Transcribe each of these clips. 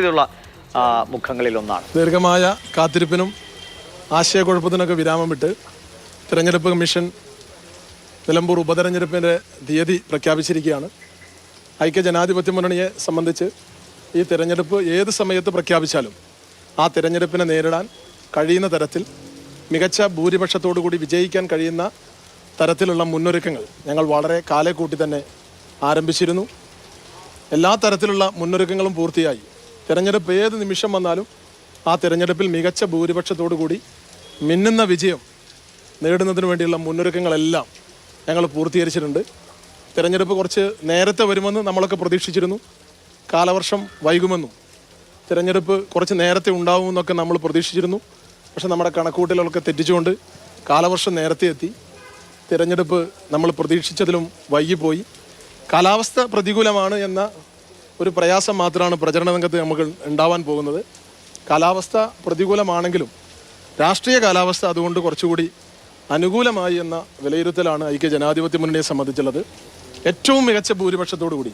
ഇതുള്ള മുഖങ്ങളിൽ ഒന്നാണ്. ദീർഘമായ കാത്തിരിപ്പിനും ആശയക്കുഴപ്പത്തിനൊക്കെ വിരാമം വിട്ട് തിരഞ്ഞെടുപ്പ് കമ്മീഷൻ നിലമ്പൂർ ഉപതെരഞ്ഞെടുപ്പിൻ്റെ തീയതി പ്രഖ്യാപിച്ചിരിക്കുകയാണ്. ഐക്യജനാധിപത്യ മുന്നണിയെ സംബന്ധിച്ച് ഈ തിരഞ്ഞെടുപ്പ് ഏത് സമയത്ത് പ്രഖ്യാപിച്ചാലും ആ തിരഞ്ഞെടുപ്പിനെ നേരിടാൻ കഴിയുന്ന തരത്തിൽ മികച്ച ഭൂരിപക്ഷത്തോടു കൂടി വിജയിക്കാൻ കഴിയുന്ന തരത്തിലുള്ള മുന്നൊരുക്കങ്ങൾ ഞങ്ങൾ വളരെ കാലേ കൂട്ടി തന്നെ ആരംഭിച്ചിരുന്നു. എല്ലാ തരത്തിലുള്ള മുന്നൊരുക്കങ്ങളും പൂർത്തിയായി. തിരഞ്ഞെടുപ്പ് ഏത് നിമിഷം വന്നാലും ആ തിരഞ്ഞെടുപ്പിൽ മികച്ച ഭൂരിപക്ഷത്തോടു കൂടി മിന്നുന്ന വിജയം നേടുന്നതിന് വേണ്ടിയുള്ള മുന്നൊരുക്കങ്ങളെല്ലാം ഞങ്ങൾ പൂർത്തീകരിച്ചിട്ടുണ്ട്. തിരഞ്ഞെടുപ്പ് കുറച്ച് നേരത്തെ വരുമെന്ന് നമ്മളൊക്കെ പ്രതീക്ഷിച്ചിരുന്നു. കാലവർഷം വൈകുമെന്നും തിരഞ്ഞെടുപ്പ് കുറച്ച് നേരത്തെ ഉണ്ടാവുമെന്നൊക്കെ നമ്മൾ പ്രതീക്ഷിച്ചിരുന്നു. പക്ഷെ നമ്മുടെ കണക്കൂട്ടലുകളൊക്കെ തെറ്റിച്ചുകൊണ്ട് കാലവർഷം നേരത്തെ എത്തി. തിരഞ്ഞെടുപ്പ് നമ്മൾ പ്രതീക്ഷിച്ചതിലും വൈകിപ്പോയി. കാലാവസ്ഥ പ്രതികൂലമാണ് എന്ന ഒരു പ്രയാസം മാത്രമാണ് പ്രചരണ രംഗത്ത് നമുക്ക് ഉണ്ടാവാൻ പോകുന്നത്. കാലാവസ്ഥ പ്രതികൂലമാണെങ്കിലും രാഷ്ട്രീയ കാലാവസ്ഥ അതുകൊണ്ട് കുറച്ചുകൂടി അനുകൂലമായി എന്ന വിലയിരുത്തലാണ് ഐക്യ ജനാധിപത്യ മുന്നണിയെ സംബന്ധിച്ചുള്ളത്. ഏറ്റവും മികച്ച ഭൂരിപക്ഷത്തോടു കൂടി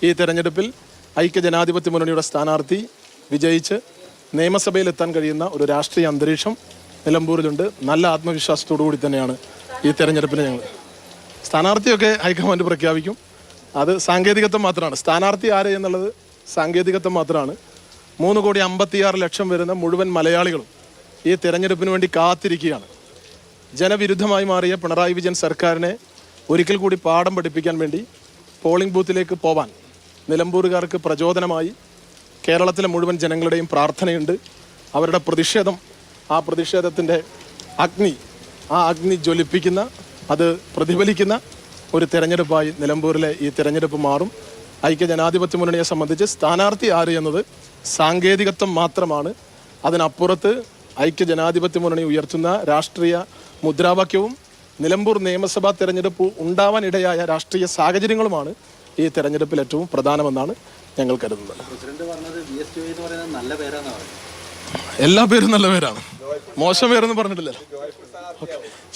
ഈ തെരഞ്ഞെടുപ്പിൽ ഐക്യ ജനാധിപത്യ മുന്നണിയുടെ സ്ഥാനാർത്ഥി വിജയിച്ച് നിയമസഭയിലെത്താൻ കഴിയുന്ന ഒരു രാഷ്ട്രീയ അന്തരീക്ഷം നിലമ്പൂരിലുണ്ട്. നല്ല ആത്മവിശ്വാസത്തോടു കൂടി തന്നെയാണ് ഈ തെരഞ്ഞെടുപ്പിന് ഞങ്ങൾ സ്ഥാനാർത്ഥിയൊക്കെ ഹൈക്കമാൻഡ് പ്രഖ്യാപിക്കും. അത് സാങ്കേതികത്വം മാത്രമാണ്. സ്ഥാനാർത്ഥി ആര് എന്നുള്ളത് സാങ്കേതികത്വം മാത്രമാണ്. 3,56,00,000 വരുന്ന മുഴുവൻ മലയാളികളും ഈ തെരഞ്ഞെടുപ്പിന് വേണ്ടി കാത്തിരിക്കുകയാണ്. ജനവിരുദ്ധമായി മാറിയ പിണറായി വിജയൻ സർക്കാരിനെ ഒരിക്കൽ കൂടി പാഠം പഠിപ്പിക്കാൻ വേണ്ടി പോളിംഗ് ബൂത്തിലേക്ക് പോവാൻ നിലമ്പൂരുകാർക്ക് പ്രചോദനമായി കേരളത്തിലെ മുഴുവൻ ജനങ്ങളുടെയും പ്രാർത്ഥനയുണ്ട്. അവരുടെ പ്രതിഷേധം, ആ പ്രതിഷേധത്തിൻ്റെ അഗ്നി ജ്വലിപ്പിക്കുന്ന, അത് പ്രതിഫലിക്കുന്ന ഒരു തെരഞ്ഞെടുപ്പായി നിലമ്പൂരിലെ ഈ തെരഞ്ഞെടുപ്പ് മാറും. ഐക്യ ജനാധിപത്യ മുന്നണിയെ സംബന്ധിച്ച് സ്ഥാനാർത്ഥി ആര് എന്നത് സാങ്കേതികത്വം മാത്രമാണ്. അതിനപ്പുറത്ത് ഐക്യ ജനാധിപത്യ മുന്നണി ഉയർത്തുന്ന രാഷ്ട്രീയ മുദ്രാവാക്യവും നിലമ്പൂർ നിയമസഭാ തെരഞ്ഞെടുപ്പ് ഉണ്ടാവാനിടയായ രാഷ്ട്രീയ സാഹചര്യങ്ങളുമാണ് ഈ തെരഞ്ഞെടുപ്പിൽ ഏറ്റവും പ്രധാനമെന്നാണ് ഞങ്ങൾ കരുതുന്നത്. എല്ലാ പേരും നല്ല പേരാണ്, മോശം പേരൊന്നും പറഞ്ഞിട്ടില്ലല്ലോ.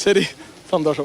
ശരി, സന്തോഷം.